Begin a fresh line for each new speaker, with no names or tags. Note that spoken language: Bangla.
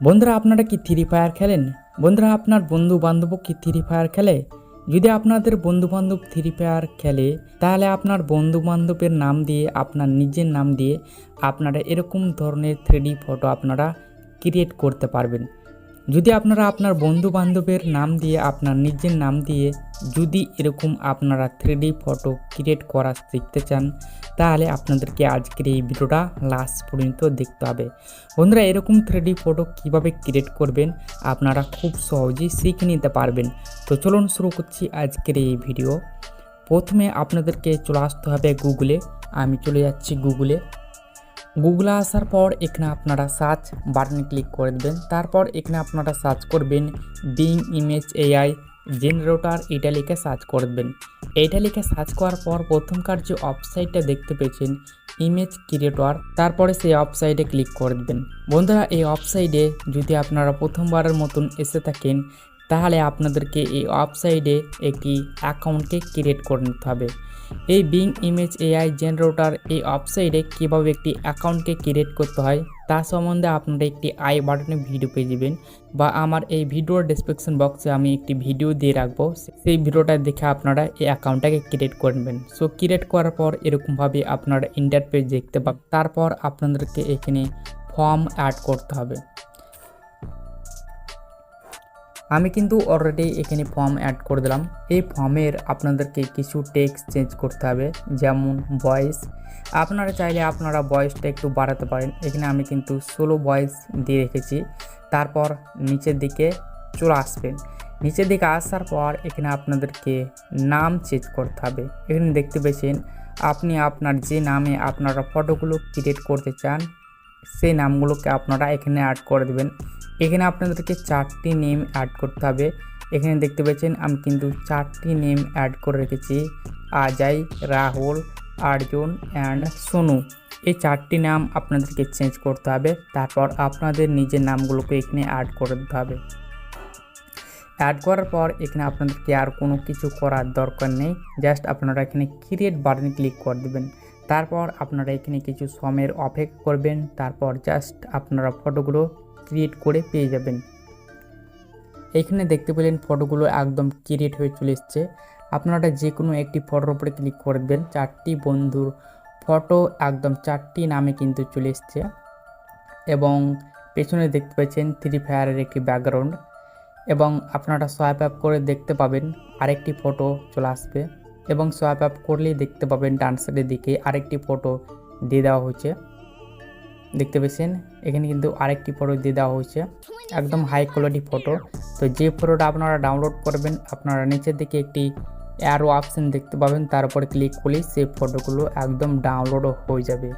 বন্ধুরা আপনারা কি ফ্রি ফায়ার খেলেন? বন্ধুরা আপনার বন্ধু বান্ধব কি ফ্রি ফায়ার খেলে? যদি আপনাদের বন্ধু বান্ধব ফ্রি ফায়ার খেলে তাহলে আপনার বন্ধু বান্ধবের নাম দিয়ে আপনার নিজের নাম দিয়ে আপনারা এরকম ধরনের 3D ফটো আপনারা ক্রিয়েট করতে পারবেন। যদি আপনারা আপনার বন্ধু বান্ধবের নাম দিয়ে আপনার নিজের নাম দিয়ে যদি এরকম আপনারা 3D ফটো ক্রিয়েট করা শিখতে চান তাহলে আপনাদেরকে আজকের এই ভিডিওটা লাস্ট পর্যন্ত দেখতে হবে। বন্ধুরা এরকম 3D ফটো কিভাবে ক্রিয়েট করবেন আপনারা খুব সহজেই শিখে নিতে পারবেন। তো চলুন শুরু করছি আজকের এই ভিডিও। প্রথমে আপনাদেরকে চলে আসতে হবে গুগলে। আমি চলে যাচ্ছি গুগলে আসার পর এখানে আপনারা সার্চ বাটনে ক্লিক করে দেবেন। তারপর এখানে আপনারা সার্চ করবেন বিং ইমেজ এআই জেনারেটর, এটা লিখে সার্চ করবেন। এইটা লিখে সার্চ করার পর প্রথমকার যে ওয়েবসাইটটা দেখতে পেয়েছেন ইমেজ ক্রিয়েটর, তারপরে সেই ওয়েবসাইটে ক্লিক করে দেবেন। বন্ধুরা এই ওয়েবসাইটে যদি আপনারা প্রথমবারের মতন এসে থাকেন তাহলে আপনাদেরকে এই ওয়েবসাইটে একটি অ্যাকাউন্টকে ক্রিয়েট করে নিতে হবে। এই বিং ইমেজ এআই জেনারেটর এই ওয়েবসাইটে কীভাবে একটি অ্যাকাউন্টকে ক্রিয়েট করতে হয় তা সম্বন্ধে আপনারা একটি আই বাটনে ভিডিও পেয়ে যাবেন, বা আমার এই ভিডিওর ডেসক্রিপশন বক্সে আমি একটি ভিডিও দিয়ে রাখবো, সেই ভিডিওটা দেখে আপনারা এই অ্যাকাউন্টটাকে ক্রিয়েট করে নেবেন। সো ক্রিয়েট করার পর এরকমভাবে আপনারা ইন্টারফেস দেখতে পাবেন। তারপর আপনাদেরকে এখানে ফর্ম অ্যাড করতে হবে। আমি কিন্তু অলরেডি এখানে ফর্ম অ্যাড করে দিলাম। এই ফর্মের আপনাদেরকে কিছু টেক্সট চেঞ্জ করতে হবে, যেমন ভয়েস। আপনারা চাইলে আপনারা ভয়েসটা একটু বাড়াতে পারেন। এখানে আমি কিন্তু 16 ভয়েস দিয়ে রেখেছি। তারপর নিচের দিকে চলে আসবেন। নিচের দিকে আসার পর এখানে আপনাদেরকে নাম চেঞ্জ করতে হবে। এখানে দেখতে পেয়েছেন আপনি আপনার যে নামে আপনারা ফটোগুলো ক্রিয়েট করতে চান সেই নামগুলোকে আপনারা এখানে অ্যাড করে দেবেন। এখানে আপনাদেরকে 4টি নেম অ্যাড করতে হবে। এখানে দেখতে পাচ্ছেন আমি কিন্তু 4টি নেম অ্যাড করে রেখেছি, অজয়, রাহুল, অর্জুন অ্যান্ড সোনু। এই 4টি নাম আপনাদেরকে চেঞ্জ করতে হবে। তারপর আপনাদের নিজের নামগুলোকে এখানে অ্যাড করে দিতে হবে। অ্যাড করার পর এখানে আপনাদেরকে আর কোনো কিছু করার দরকার নেই, জাস্ট আপনারা এখানে ক্রিয়েট বাটনে ক্লিক করে দেবেন। তারপর আপনারা এখানে কিছু সময়ের অপেক্ষা করবেন। তারপর জাস্ট আপনারা ফটোগুলো ক্রিয়েট করে পেয়ে যাবেন। এখানে দেখতে পেলেন ফটোগুলো একদম ক্রিয়েট হয়ে চলে এসছে। আপনারা যে কোনো একটি ফটোর উপরে ক্লিক করে দেবেন। 4টি বন্ধুর ফটো একদম 4টি নামে কিন্তু চলে এসছে, এবং পেছনে দেখতে পাচ্ছেন ফ্রি ফায়ারের একটি ব্যাকগ্রাউন্ড, এবং আপনারা সোয়াইপ আপ করে দেখতে পাবেন আরেকটি ফটো চলে আসবে, এবং সোয়াইপ আপ করলেই দেখতে পাবেন ডান সাইডের দিকে আরেকটি ফটো দিয়ে দেওয়া হয়েছে। দেখতে পেয়েছেন এখানে কিন্তু আরেকটি ফটো দিয়ে দেওয়া হয়েছে, একদম হাই কোয়ালিটি ফটো। তো যে ফটোটা আপনারা ডাউনলোড করবেন আপনারা নিচের দিকে একটি অ্যারো অপশন দেখতে পাবেন, তার উপরে ক্লিক করলেই সেই ফটোগুলো একদম ডাউনলোড হয়ে যাবে।